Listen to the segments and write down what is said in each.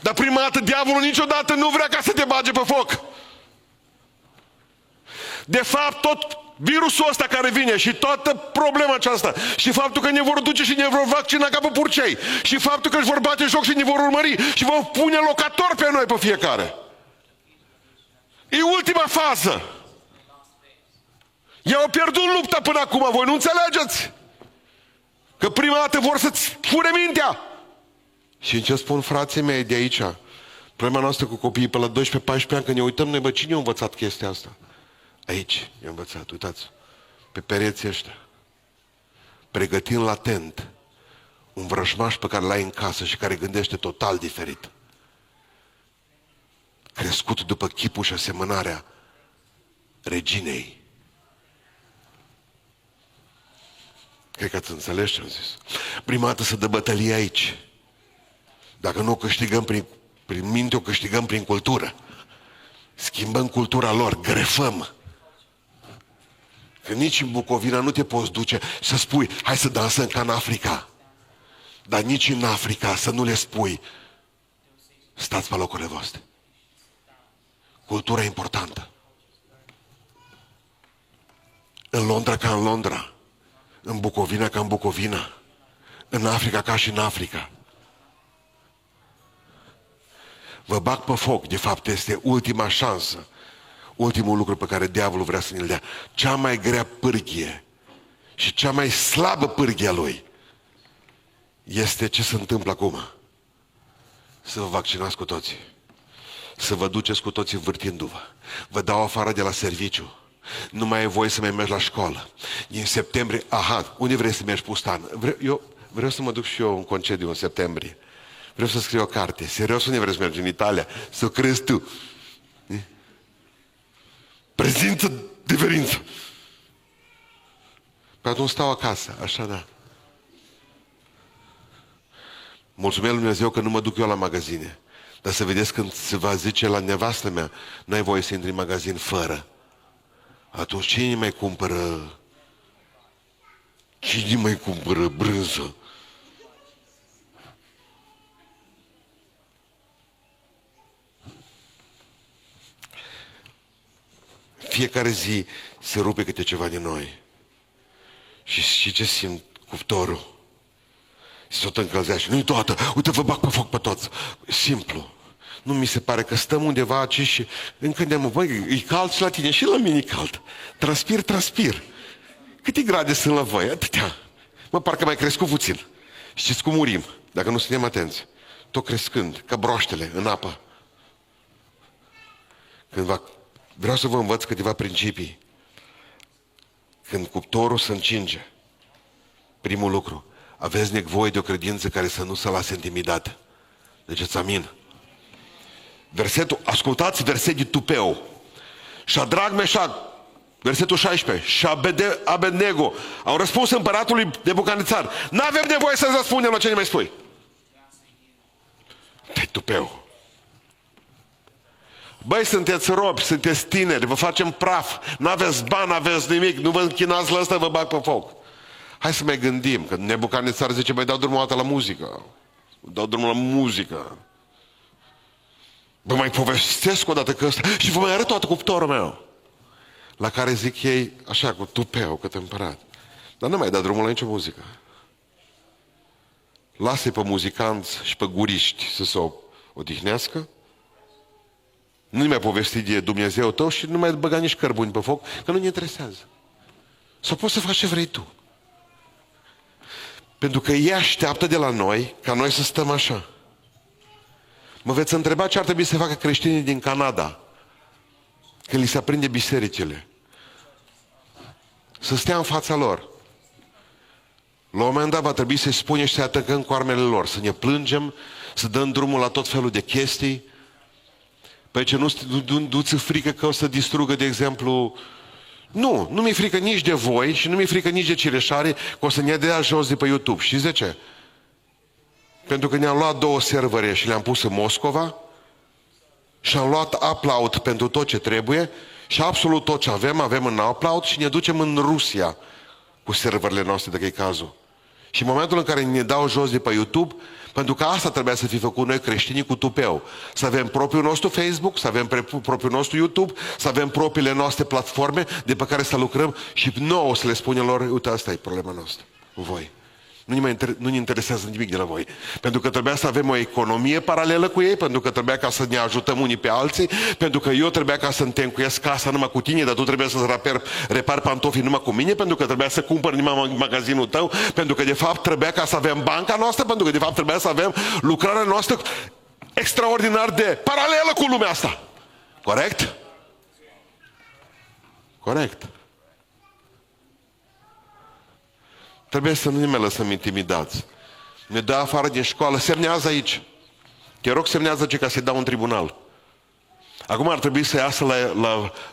Dar prima dată diavolul niciodată nu vrea ca să te bage pe foc. De fapt, tot virusul ăsta care vine și toată problema aceasta și faptul că ne vor duce și ne vor vaccina ca pe purcei și faptul că își vor bate joc și ne vor urmări și vor pune locator pe noi pe fiecare. E ultima fază. Ei au pierdut lupta până acum, voi nu înțelegeți? Că prima dată vor să-ți fure mintea. Și în ce spun frații mei de aici? Problema noastră cu copiii pe la 12-14 ani, că ne uităm noi, bă, cine a învățat chestia asta? Aici i-a învățat, uitați, pe pereții ăștia. Pregătind latent un vrăjmaș pe care l-ai în casă și care gândește total diferit. Crescut după chipul și asemănarea reginei. Cred că ați înțeles ce am zis. Prima dată să dă bătălie aici. Dacă nu o câștigăm prin minte, o câștigăm prin cultură. Schimbăm cultura lor, grefăm. Că nici în Bucovina nu te poți duce să spui, hai să dansăm ca în Africa. Dar nici în Africa să nu le spui, stați pe locurile voastre. Cultura e importantă. În Londra ca în Londra. În Bucovina ca în Bucovina. În Africa ca și în Africa. Vă bag pe foc, de fapt este ultima șansă. Ultimul lucru pe care diavolul vrea să ne-l dea. Cea mai grea pârghie și cea mai slabă pârghie a lui este ce se întâmplă acum. Să vă vaccinați cu toții. Să vă duceți cu toții învârtindu-vă. Vă dau afară de la serviciu. Nu mai e voie să mai mergi la școală. În septembrie, unde vrei să mergi pustan? Eu vreau să mă duc și eu în concediu în septembrie. Vreau să scriu o carte. Serios, unde vrei să mergi? În Italia? Să o crezi tu. Prezintă diferență. Păi atunci stau acasă, așa da. Mulțumesc lui Dumnezeu că nu mă duc eu la magazine. Dar să vedeți când se va zice la nevastă mea, n-ai voie să intri în magazin fără. Atunci cine mai cumpără? Cine mai cumpără brânză? Fiecare zi se rupe câte ceva din noi. Și ce simt cuptorul? Se tot încălzește. Nu-i toată. Uite, vă bag pe foc pe toți. Simplu. Nu mi se pare că stăm undeva aici și încă ne-am, băi, e cald și la tine și la mine e cald. Transpir. Câte grade sunt la voi? Atâtea. Mă, parcă mai crescut puțin. Știți cum murim, dacă nu suntem atenți. Tot crescând, ca broaștele în apă. Vreau să vă învăț câteva principii. Când cuptorul se încinge, primul lucru, aveți nevoie de o credință care să nu se lase intimidată. Ziceți amin. Ascultați versetul Tupeu. Shadrach, Meșac, versetul 16. Și Abednego au răspuns împăratului Nebucadnețar. N-avem nevoie să-ți răspundem la ce ne mai spui. Te Tupeu. Băi, sunteți robi, sunteți tineri, vă facem praf, n-aveți bani, n-aveți nimic, nu vă închinați la ăsta, vă bag pe foc. Hai să mai gândim, că Nebucadnețar zice, băi, dau drumul o dată la muzică. Dau drumul la muzică. Vă mai povestesc o dată că ăsta și vă mai arăt toată cuptorul meu. La care zic ei, așa, cu Tupeu, cât împărat. Dar nu mai da drumul la nicio muzică. Lasă-i pe muzicanți și pe guriști să se odihnească. Nu-i mai povesti de Dumnezeu tău și nu mai băga nici cărbuni pe foc, că nu ne interesează. Sau poți să faci ce vrei tu. Pentru că ei așteaptă de la noi ca noi să stăm așa. Mă veți întreba ce ar trebui să facă creștinii din Canada când li se aprinde bisericile. Să stea în fața lor. La un moment dat va trebui să-i spunem și să-i atacăm cu armele lor, să ne plângem, să dăm drumul la tot felul de chestii. Păi ce nu-ți frică că o să distrugă, de exemplu... Nu mi-e frică nici de voi și nu mi-e frică nici de Cireșare că o să ne dea jos de pe YouTube. Știți de ce? Pentru că ne-am luat 2 servere și le-am pus în Moscova și am luat upload pentru tot ce trebuie și absolut tot ce avem în upload și ne ducem în Rusia cu serverele noastre, dacă e cazul. Și în momentul în care ne dau jos de pe YouTube, pentru că asta trebuia să fi făcut noi creștinii cu tupeu. Să avem propriul nostru Facebook, să avem propriul nostru YouTube, să avem propriile noastre platforme de pe care să lucrăm și nouă o să le spunem lor, uite, asta e problema noastră cu voi. Nu ne interesează nimic de la voi. Pentru că trebuia să avem o economie paralelă cu ei, pentru că trebuia ca să ne ajutăm unii pe alții, pentru că eu trebuia ca să-mi te încuiesc casa numai cu tine, dar tu trebuia să repari pantofii numai cu mine, pentru că trebuia să cumpăr numai magazinul tău, pentru că de fapt trebuia ca să avem banca noastră, pentru că de fapt trebuia să avem lucrarea noastră extraordinar de paralelă cu lumea asta. Corect? Corect. Trebuie să nu ne mai lăsăm intimidați. Ne dă afară din școală, semnează aici. Te rog, semnează ce ca să-i dau în tribunal. Acum ar trebui să iasă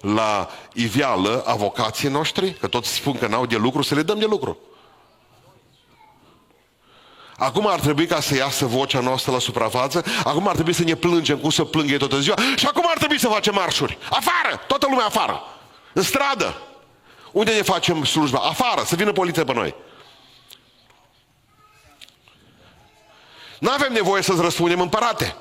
la iveală avocații noștri, că toți spun că n-au de lucru, să le dăm de lucru. Acum ar trebui ca să iasă vocea noastră la suprafață, acum ar trebui să ne plângem cum să plângă ei toată ziua și acum ar trebui să facem marșuri. Afară! Toată lumea afară! În stradă! Unde ne facem slujba? Afară! Să vină poliția pe noi! Nu avem nevoie să-ți răspundem, împărate.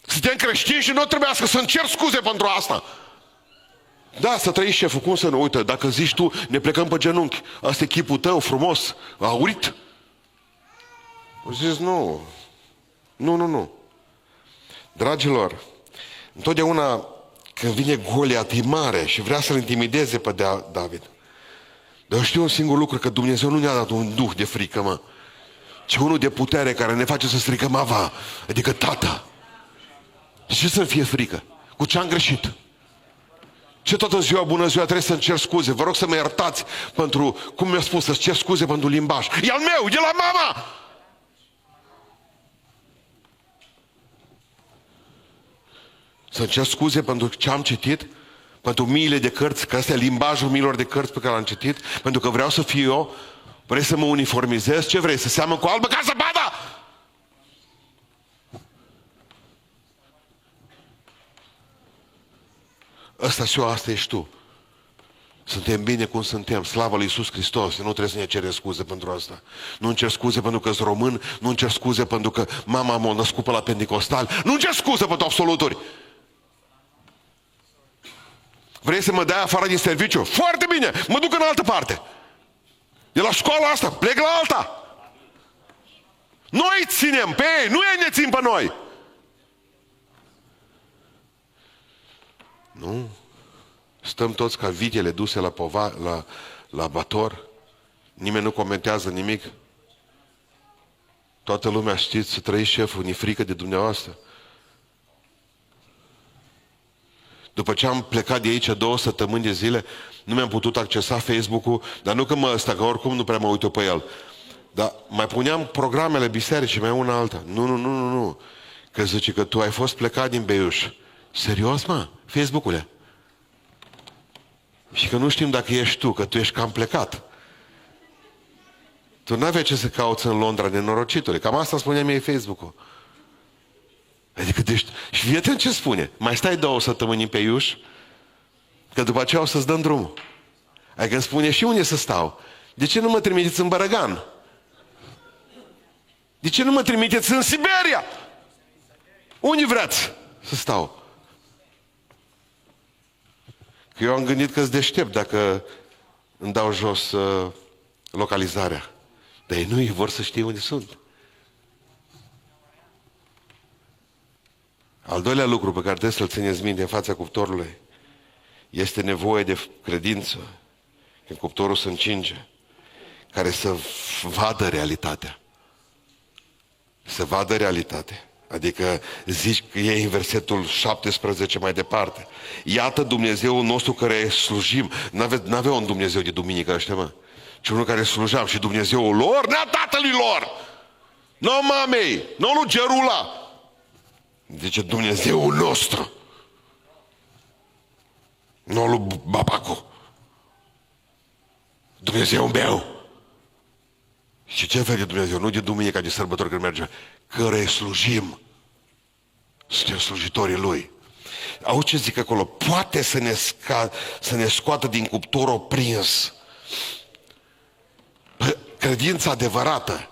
Suntem creștini și nu trebuiască să-mi cer scuze pentru asta. Da, să trăiești șeful, cum să nu? Uite, dacă zici tu, ne plecăm pe genunchi. Asta e chipul tău, frumos, aurit. Zici, nu. Nu. Dragilor, întotdeauna când vine Goliat, e mare și vrea să-l intimideze pe David. Dar eu știu un singur lucru, că Dumnezeu nu ne-a dat un duh de frică, mă. Ci unul de putere care ne face să strigăm Ava, adică Tată. De ce să fie frică? Cu ce am greșit? Ce toată ziua, bună ziua, trebuie să-mi cer scuze. Vă rog să mă iertați pentru, cum mi-a spus, să-ți cer scuze pentru limbaj. E al meu, e la mama! Să-mi cer scuze pentru ce am citit, pentru miile de cărți, că ăsta e limbajul miilor de cărți pe care l-am citit, pentru că vreau să fiu eu. Vrei să mă uniformizez? Ce vrei? Să seamăn cu albă ca zăpada? Ăsta și eu, asta ești tu. Suntem bine cum suntem. Slavă lui Iisus Hristos. Nu trebuie să ne cerem scuze pentru asta. Nu-mi cer scuze pentru că sunt român. Nu-mi cer scuze pentru că mama m-a născut pe la Pentecostal. Nu-mi cer scuze pentru absoluturi. Vrei să mă dai afară din serviciu? Foarte bine! Mă duc în altă parte. De la școala asta, plec la alta. Noi ținem pe ei, nu ei ne țin pe noi. Nu. Stăm toți ca vitele duse la bator. Nimeni nu comentează nimic. Toată lumea știți să trăiți șeful, ni frică de dumneavoastră. După ce am plecat de aici 2 săptămâni de zile, nu mi-am putut accesa Facebook-ul, dar nu că că oricum nu prea mă uit eu pe el. Dar mai puneam programele bisericii, mai una alta. Nu. Că zice că tu ai fost plecat din Beiuș. Serios, mă? Facebook-ule? Și că nu știm dacă ești tu, că tu ești cam plecat. Tu n-aveai ce să cauți în Londra, nenorocitule. Cam asta spunea mie Facebook-ul. Adică, deci, și fii atent ce spune. Mai stai 2 săptămâni pe Iuș, că după aceea o să-ți dăm drumul. Adică îmi spune și unde să stau. De ce nu mă trimiteți în Bărăgan? De ce nu mă trimiteți în Siberia? Unde vreți să stau? Că eu am gândit că-s deștept dacă îmi dau jos localizarea. Dar ei nu, ei vor să știe unde sunt. Al doilea lucru pe care trebuie să-l țineți minte în fața cuptorului este nevoie de credință. Când cuptorul se încinge, care să vadă realitatea. Să vadă realitatea. Adică zici că e în versetul 17 mai departe. Iată Dumnezeul nostru care slujim. N-avea un Dumnezeu de duminică ăștia, mă. Ci unul care slujam și Dumnezeul lor, nea tatălui lor. Nu mamei, nu lui Gerula. Zice Dumnezeul nostru. Nu lui Babacu. Dumnezeul meu. Și ce fel de Dumnezeu? Nu de duminică, de sărbători când merge. Căre slujim. Suntem slujitorii Lui. Auzi ce zic acolo? Poate să ne scoată din cuptor oprins. credința adevărată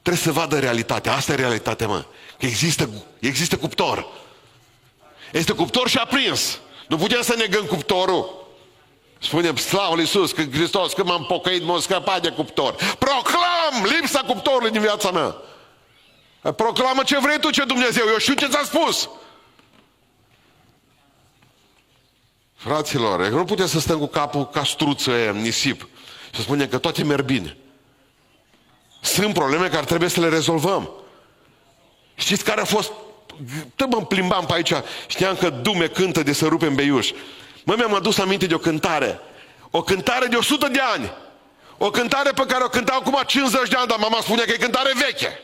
trebuie să vadă realitatea. Asta e realitatea, mă. Că există cuptor. Este cuptor și aprins. Nu putem să negăm cuptorul. Spunem, slavă lui Iisus, că Hristos, că m-am pocăit, m-am scăpat de cuptor. Proclam lipsa cuptorului din viața mea. Proclamă ce vrei tu, ce Dumnezeu. Eu știu ce ți-am spus. Fraților, nu putem să stăm cu capul ca struță în nisip. Să spunem că toate merg bine. Sunt probleme care trebuie să le rezolvăm. Știți care a fost... Mă plimbam pe aici, știam că Dume cântă de să rupem beiuș. Mi-am adus aminte de o cântare. O cântare de 100 de ani. O cântare pe care o cântau acum 50 de ani, dar mama spunea că e cântare veche.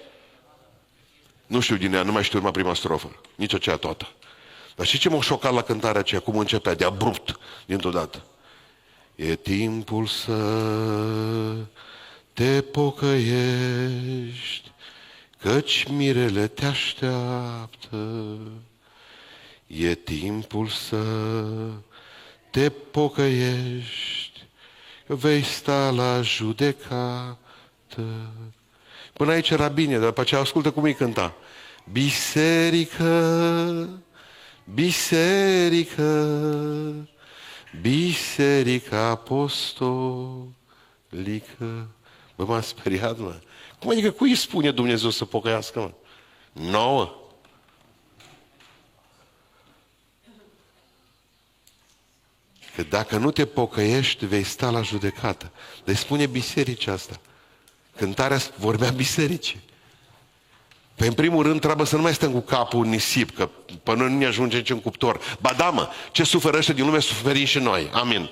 Nu știu din ea, nu mai știu urma prima strofă. Nici aceea toată. Dar știi ce m-a șocat la cântarea aceea? Cum începea? De abrupt, dintr-o dată. E timpul să te pocăiești, căci mirele te așteaptă. E timpul să te pocăiești, că vei sta la judecată. Până aici era bine, dar după aceea ascultă cum îi cânta. Biserică, biserică, biserica apostolică. Bă, m-am speriat, mă. Cum adică cui îi spune Dumnezeu să pocăiască, mă? Nouă. Că dacă nu te pocăiești, vei sta la judecată. Deci spune bisericii asta. Cântarea vorbea bisericii. Păi în primul rând trebuie să nu mai stăm cu capul în nisip, că până nu ne ajunge nici în cuptor. Ba da, mă, ce suferă ăștia din lume, suferim și noi. Amin.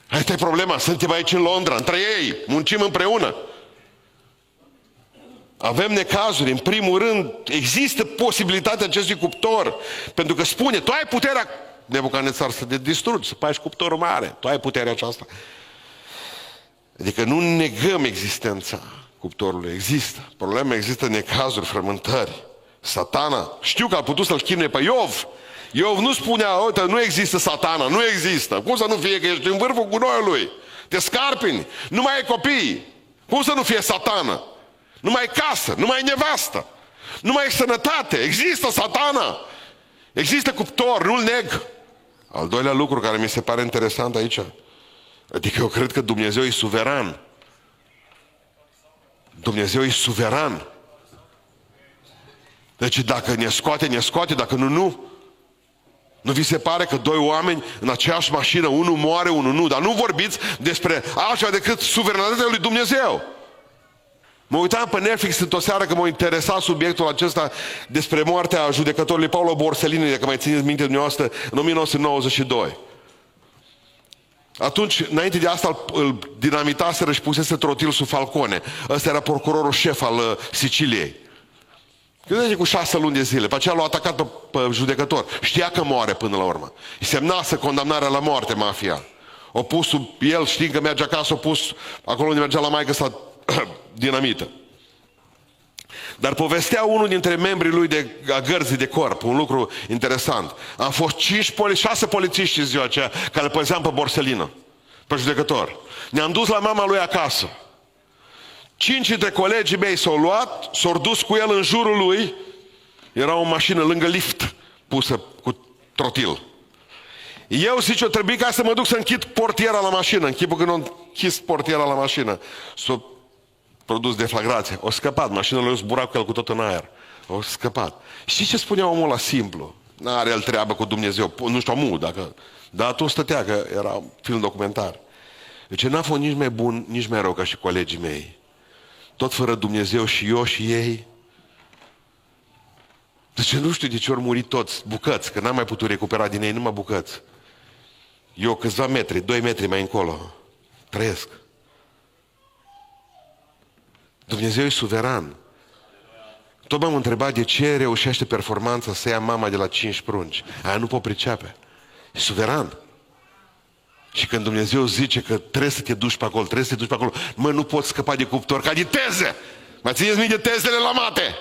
Asta e problema. Suntem aici în Londra, între ei, muncim împreună. Avem necazuri. În primul rând, există posibilitatea acestui cuptor. Pentru că spune, tu ai puterea, Nebucadnețar, să te distrugi, să faci cuptorul mare. Tu ai puterea aceasta. Adică nu negăm existența cuptorului. Există. Problema există necazuri, frământări. Satana, știu că a putut să-l chinuie pe Iov. Iov nu spunea, uite, nu există Satana, nu există. Cum să nu fie că ești în vârful gunoiului? Te scarpini, nu mai ai copii. Cum să nu fie Satana? Nu mai ai casă, nu mai ai nevastă, nu mai ai sănătate. Există Satana. Există cuptor, nu-l neg. Al doilea lucru care mi se pare interesant aici, adică eu cred că Dumnezeu e suveran. Dumnezeu e suveran. Deci dacă ne scoate, ne scoate, dacă nu, nu. Nu vi se pare că doi oameni în aceeași mașină, unul moare, unul nu, dar nu vorbiți despre altceva decât suveranitatea lui Dumnezeu. Mă uitam pe Netflix într-o seară că m-a interesat subiectul acesta despre moartea judecătorului Paolo Borsellino, dacă mai țineți minte dumneavoastră, în 1992. Atunci, înainte de asta, îl dinamitaseră și pusese trotil sub Falcone. Ăsta era procurorul șef al Siciliei. Gândește cu 6 luni de zile. Pe aceea l-a atacat pe judecător. Știa că moare până la urmă. Îi semnase condamnarea la moarte, mafia. O pus sub el, știind că merge acasă, o pus acolo unde mergea la maică sa dinamită. Dar povestea unul dintre membrii lui a gărzii de corp, un lucru interesant. Am fost 6 polițiști în ziua aceea care îl păzeam pe Borsellino, pe judecător. Ne-am dus la mama lui acasă. 5 dintre colegii mei s-au luat, s-au dus cu el în jurul lui. Era o mașină lângă lift pusă cu trotil. Eu zic, eu trebuie ca să mă duc să închid portiera la mașină. În chipul când am închis portiera la mașină, s-a produs deflagrație. O scăpat, mașina lui a zburat cu el cu tot în aer. O scăpat. Știți ce spunea omul ăla simplu? N-are el treabă cu Dumnezeu. Nu știu omul, dacă... Dar atunci stătea, că era un film documentar. Deci n-a fost nici mai bun, nici mai rău ca și colegii mei. Tot fără Dumnezeu și eu și ei. Deci nu știu de ce ori murit toți, bucăți, că n-am mai putut recupera din ei, numai bucăți. Eu câțiva metri, 2 metri mai încolo, trăiesc. Dumnezeu e suveran. Tot m-am întrebat de ce reușește performanța să ia mama de la 5 prunci. Aia nu pot pricepe. E suveran. Și când Dumnezeu zice că trebuie să te duci pe acolo, trebuie să te duci pe acolo, mă, nu poți scăpa de cuptor, ca de teze. Mai țineți minte de tezele la mate?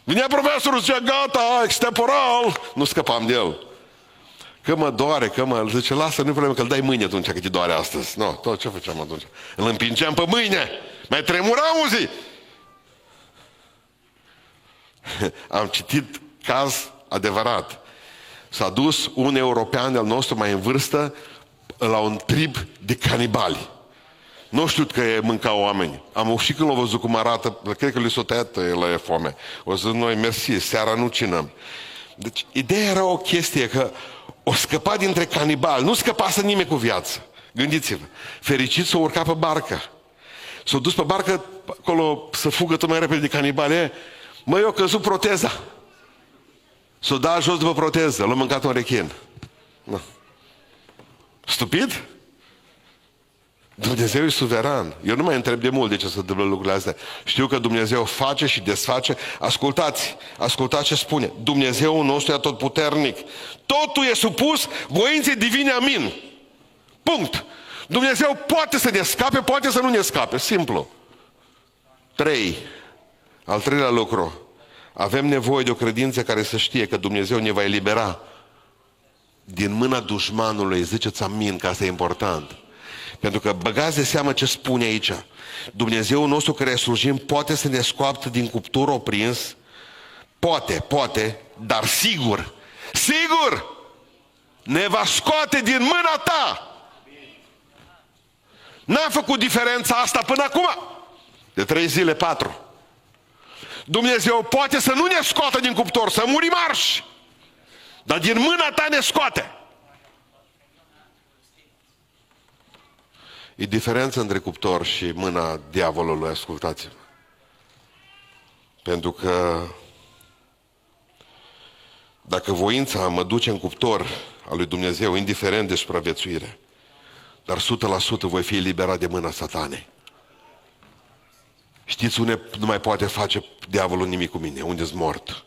Vinea profesorul, zicea, gata, extemporal. Nu scăpam de el. că mă doare, că mă... Zice, lasă, nu-i problemă, că îl dai mâine atunci, că te doare astăzi. Nu, tot ce făceam atunci? Îl împingeam pe mâine. Mai tremura o zi. Am citit caz adevărat. S-a dus un european al nostru mai în vârstă la un trib de canibali. Nu știu că mâncau oameni. Am și când l-au văzut cum arată, cred că lui s-o tăiat la foame. O să noi, mersi, seara nu cinăm. Deci, ideea era o chestie că o scăpa dintre canibali. Nu scăpase nimeni cu viață. Gândiți-vă. Fericit s-a urcat pe barcă. S-a dus pe barcă acolo să fugă tot mai repede de canibali. Măi, eu căzut proteza. S-a dat jos după proteză. L-a mâncat un rechin. Nu. Stupid? Dumnezeu e suveran. Eu nu mai întreb de mult de ce se întâmplă lucrurile astea. Știu că Dumnezeu face și desface. Ascultați ce spune. Dumnezeul nostru e atotputernic. Totul e supus voinței divine, amin. Punct. Dumnezeu poate să ne scape, poate să nu ne scape. Simplu. 3. Al treilea lucru. Avem nevoie de o credință care să știe că Dumnezeu ne va elibera din mâna dușmanului. Ziceți amin, că asta e important. Pentru că băgați de seamă ce spune aici. Dumnezeul nostru care slujim poate să ne scoată din cuptor oprins. Poate, dar sigur, ne va scoate din mâna ta. N-am făcut diferența asta până acum. De 3 zile, 4. Dumnezeu poate să nu ne scoată din cuptor, să murim arși. Dar din mâna ta ne scoate. E diferența între cuptor și mâna diavolului, ascultați-mă. Pentru că dacă voința mă duce în cuptor al lui Dumnezeu, indiferent de supraviețuire, dar 100% voi fi eliberat de mâna Satanei. Știți unde nu mai poate face diavolul nimic cu mine? Unde-s mort?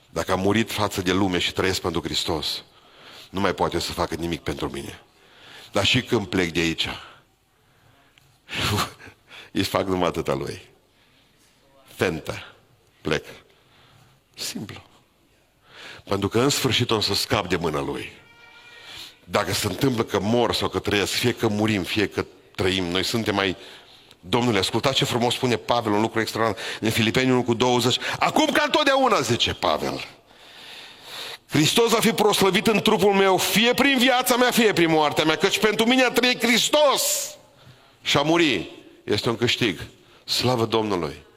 Dacă am murit față de lume și trăiesc pentru Hristos, nu mai poate să facă nimic pentru mine. Dar și când plec de aici, îi fac numai atâta lui. Fentă. Plec. Simplu. Pentru că în sfârșit o să scap de mâna lui. Dacă se întâmplă că mor sau că trăiesc, fie că murim, fie că trăim, noi suntem mai... Domnule, ascultați ce frumos spune Pavel, un lucru extraordinar, în Filipeni 1:20. Acum ca întotdeauna, zice Pavel, Hristos va fi proslăvit în trupul meu, fie prin viața mea, fie prin moartea mea, căci pentru mine a trăit Hristos și a muri este un câștig. Slavă Domnului!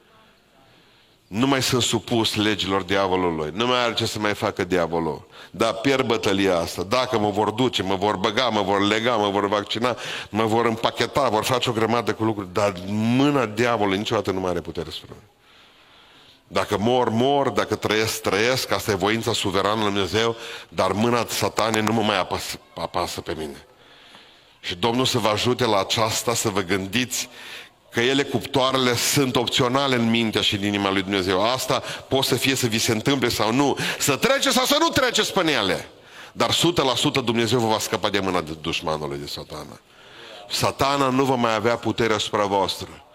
Nu mai sunt supus legilor diavolului. Nu mai are ce să mai facă diavolul. Dar pierd bătălia asta. Dacă mă vor duce, mă vor băga, mă vor lega, mă vor vaccina, mă vor împacheta, vor face o grămadă cu lucruri. Dar mâna diavolului niciodată nu mai are putere asupra mine. Dacă mor, dacă trăiesc, asta e voința suverană lui Dumnezeu, dar mâna Satanei nu mă mai apasă pe mine. Și Domnul să vă ajute la aceasta, să vă gândiți că ele, cuptoarele, sunt opționale în mintea și în inima lui Dumnezeu. Asta poate să fie să vi se întâmple sau nu, să treceți sau să nu treceți pe ele. Dar 100% Dumnezeu vă va scăpa de mâna de dușmanului, de Satana. Satana nu va mai avea puterea asupra voastră.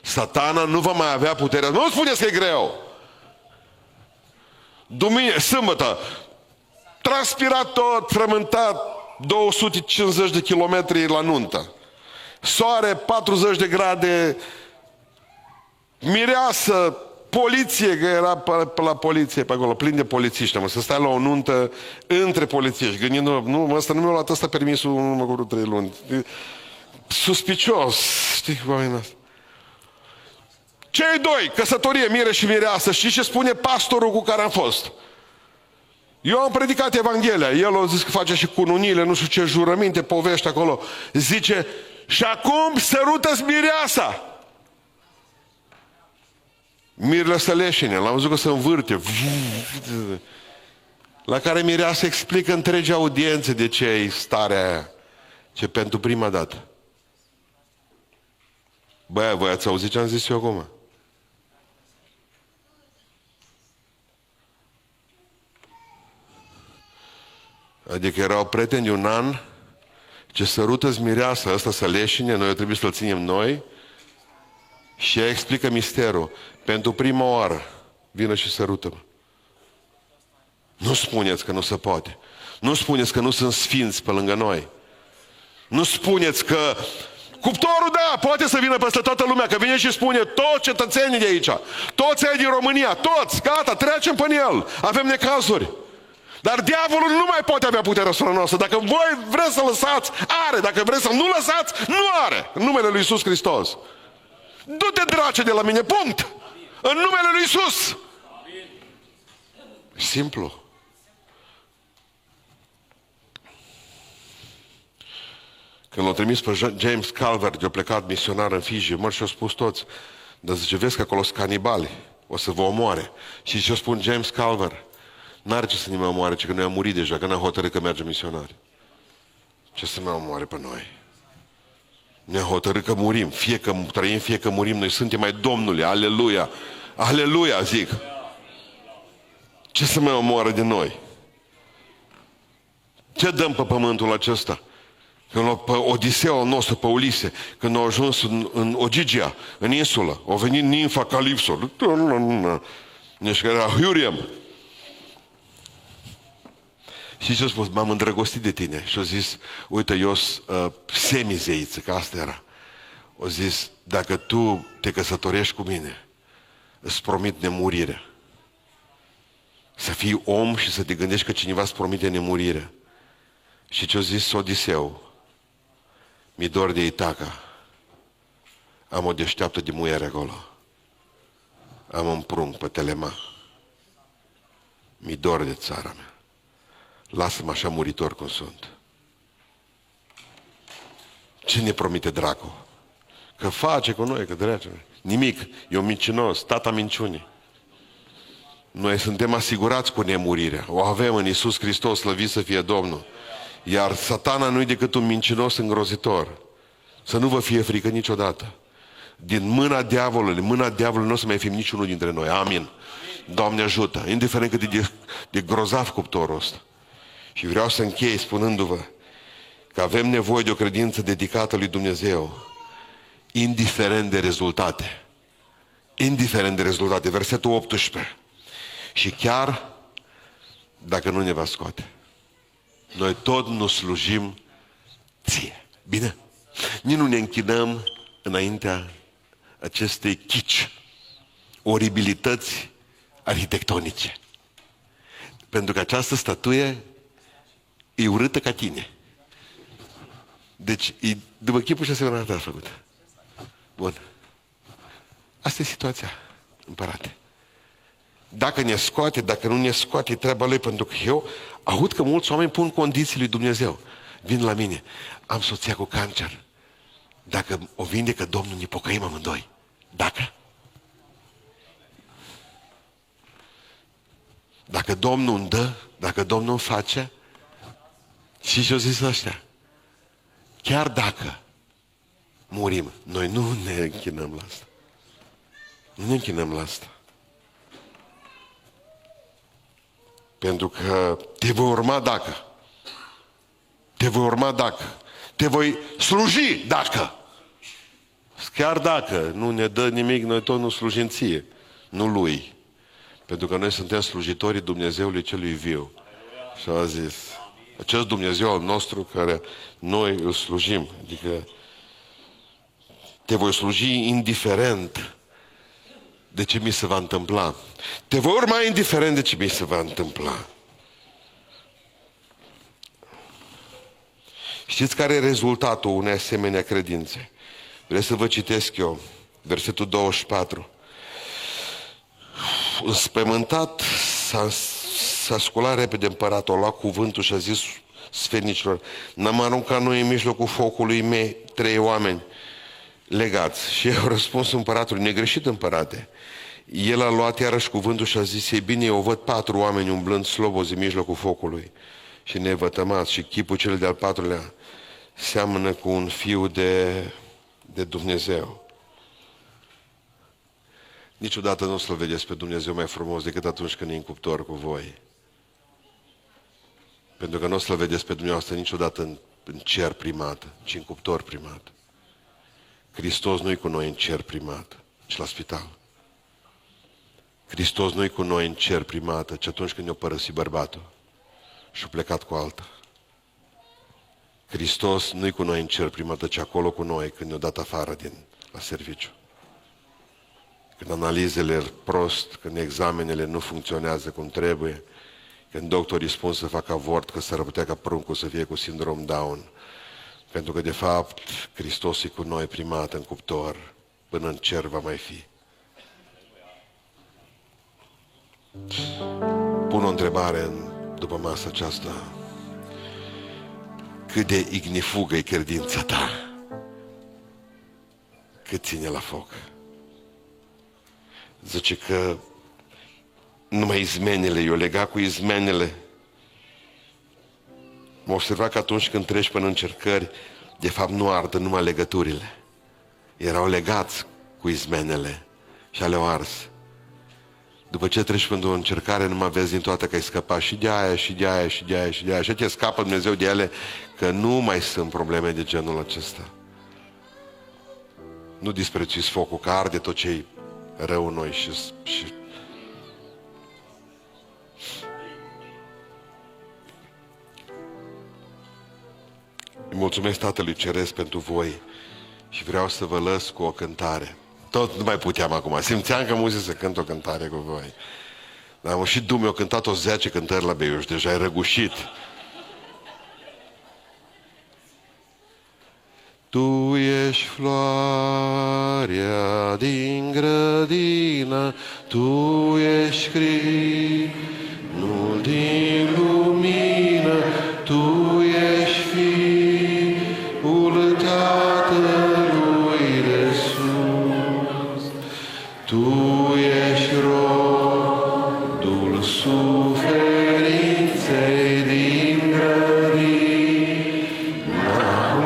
Satana nu va mai avea puterea. Nu spuneți că e greu. Sâmbătă, transpirat tot, frământat, 250 de kilometri la nuntă. Soare, 40 de grade, mireasă, poliție, că era pe la poliție pe acolo, plin de polițiști, să stai la o nuntă între polițiști, gândind, nu, ăsta nu mi-a luat ăsta permisul în urmă cu 3 luni. Suspicios, știi, oamenii ăsta. Cei doi, căsătorie, mire și mireasă, știi ce spune pastorul cu care am fost? Eu am predicat Evanghelia, el a zis că face și cununile, nu știu ce jurăminte, povești acolo. Zice, și acum sărută-ți mireasa. Mirele să leșine, l-am văzut că se învârte. La care mireasa explică întregi audiențe de ce e starea aia. Ce pentru prima dată. Băi, voi ați auzit ce am zis eu acum? Adică erau prieteni de un an, ce sărută-ți mireasa, ăsta să leșine, noi trebuie să-l ținem noi, și ea explică misterul. Pentru prima oară, vină și sărută-mă. Nu spuneți că nu se poate. Nu spuneți că nu sunt sfinți pe lângă noi. Nu spuneți că cuptorul, da, poate să vină peste toată lumea, că vine și spune toți cetățenii de aici, toți ai din România, toți, gata, trecem pe el, avem necazuri. Dar diavolul nu mai poate avea puterea asupra noastră. Dacă voi vreți să lăsați, are. Dacă vreți să nu lăsați, nu are. În numele lui Iisus Hristos. Du-te, drace, de la mine, punct. În numele lui Iisus. Simplu. Când l-au trimis pe James Calvert, de-a plecat misionar în Fiji, măr și-au spus toți, dar zice, vezi că acolo sunt canibali, o să vă omoare. Și ce spun James Calvert? N-are ce să ne mai omoare, ci că noi am murit deja, că n-am hotărât că mergem misionari. Ce să mai omoare pe noi? Ne-am hotărât că murim, fie că trăim, fie că murim, noi suntem ai Domnului, aleluia, aleluia, zic. Ce să mai omoare de noi? Ce dăm pe pământul acesta? Când pe Odiseul nostru, pe Ulise, când au ajuns în Ogygia, în insulă, au venit nimfa Calipso. Deci că era Huriem. Și ce a spus? M-am îndrăgostit de tine. Și a zis, uite, eu sunt semizeiță, că asta era. A zis, dacă tu te căsătorești cu mine, îți promit nemurirea. Să fii om și să te gândești că cineva îți promite nemurirea. Și ce a zis Odiseu? Mi dor de Itaca. Am o deșteaptă de muiere acolo. Am un prunc pe Telema. Mi dor de țara mea. Lasă-mă așa muritor cum sunt. Ce ne promite dracu? Că face cu noi, că drece. Nimic. E un mincinos, tata minciunii. Noi suntem asigurați cu nemurirea. O avem în Iisus Hristos, slăvit să fie Domnul. Iar Satana nu-i decât un mincinos îngrozitor. Să nu vă fie frică niciodată. Din mâna diavolului nu o să mai fim niciunul dintre noi. Amin. Doamne ajută. Indiferent cât de grozav cuptorul ăsta. Și vreau să închei spunându-vă că avem nevoie de o credință dedicată lui Dumnezeu. Indiferent de rezultate. Indiferent de rezultate. Versetul 18. Și chiar dacă nu ne va scoate. Noi tot nu slujim ție. Bine? Nici nu ne închinăm înaintea acestei chici, oribilități arhitectonice. Pentru că această statuie e urâtă ca tine. Deci, e după chipul și asemănarea ta făcută. Bun. Asta e situația, împărate. Dacă ne scoate, dacă nu ne scoate, e treaba lui, pentru că eu aud că mulți oameni pun condiții lui Dumnezeu. Vin la mine, am soția cu cancer. Dacă o vindecă Domnul, ne pocăim amândoi. Dacă? Dacă Domnul îmi dă, dacă Domnul îmi face, și ce-o zis ăștia? Chiar dacă murim, noi nu ne închinăm la asta. Nu ne închinăm la asta. Pentru că te voi urma dacă. Te voi urma dacă. Te voi sluji dacă. Chiar dacă nu ne dă nimic, noi tot nu slujim ție, nu lui. Pentru că noi suntem slujitorii Dumnezeului celui viu. Și a zis, acest Dumnezeu al nostru care noi îl slujim, adică te voi sluji indiferent de ce mi se va întâmpla. Te voi urma indiferent de ce mi se va întâmpla. Știți care e rezultatul unei asemenea credințe? Vreau să vă citesc eu, versetul 24. Înspăimântat s-a sculat repede împăratul, a luat cuvântul și a zis sfernicilor, n-am aruncat noi în mijlocul focului mei 3 oameni legați. Și eu răspuns împăratului, negreșit împărate. El a luat iarăși cuvântul și a zis, ei bine, eu văd 4 oameni umblând slobozi în mijlocul focului și nevătămați și chipul cel de-al 4-lea seamănă cu un fiu de Dumnezeu. Niciodată nu o să-L vedeți pe Dumnezeu mai frumos decât atunci când e în cuptor cu voi. Pentru că nu o să-L vedeți pe Dumnezeu niciodată în cer primat, ci în cuptor primat. Hristos nu-i cu noi în cer primat, ci la spital. Hristos nu-i cu noi în cer primat, ci atunci când ne-a părăsit bărbatul. și a plecat cu alta. Hristos nu-i cu noi în cer prima dată, ci acolo cu noi când ne-a dat afară la serviciu. Când analizele prost, când examenele nu funcționează cum trebuie, când doctorii spun să facă avort, că s-ar putea ca pruncul să fie cu sindrom Down. Pentru că, de fapt, Hristos e cu noi prima dată în cuptor, până în cer va mai fi. Pun o întrebare după masa aceasta. Cât de ignifugă e credința ta? Cât ține la foc? Zice că numai izmenele, eu lega cu izmenele. M-am observat că atunci când treci până încercări, de fapt nu ardă numai legăturile. Erau legați cu izmenele și le-au ars. După ce treci până o încercare, nu mai vezi din toate că ai scăpat și de aia, și de aia, și de aia, și de aia. Și te scapă Dumnezeu de ele, că nu mai sunt probleme de genul acesta. Nu disprețuiți focul, că arde tot ce-i rău în noi și îi mulțumesc Tatălui Ceresc pentru voi și vreau să vă lăs cu o cântare. Tot nu mai puteam acum. Simțeam că muzică să cânt o cântare cu voi. Dar și Dumnezeu a cântat 10 cântări la Beiuș, deja e răgușit. Tu ești floarea din grădină, Tu ești crinul din lumină, Tu ești Fiul Tatălui de sus, Tu ești rodul suferinței din grădina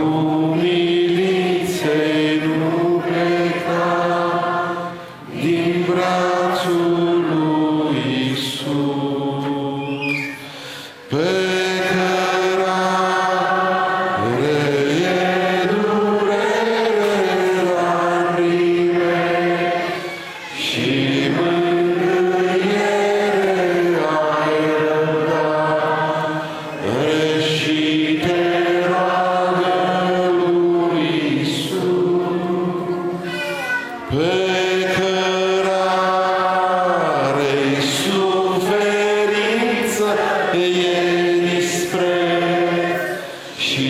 umilinței, nu pleca din brațul lui Iisus. Pe cărare e durere la prime și mângâiere ai răbdare și te roagă lui Iisus. Pe cărare-i suferință, e dispreț și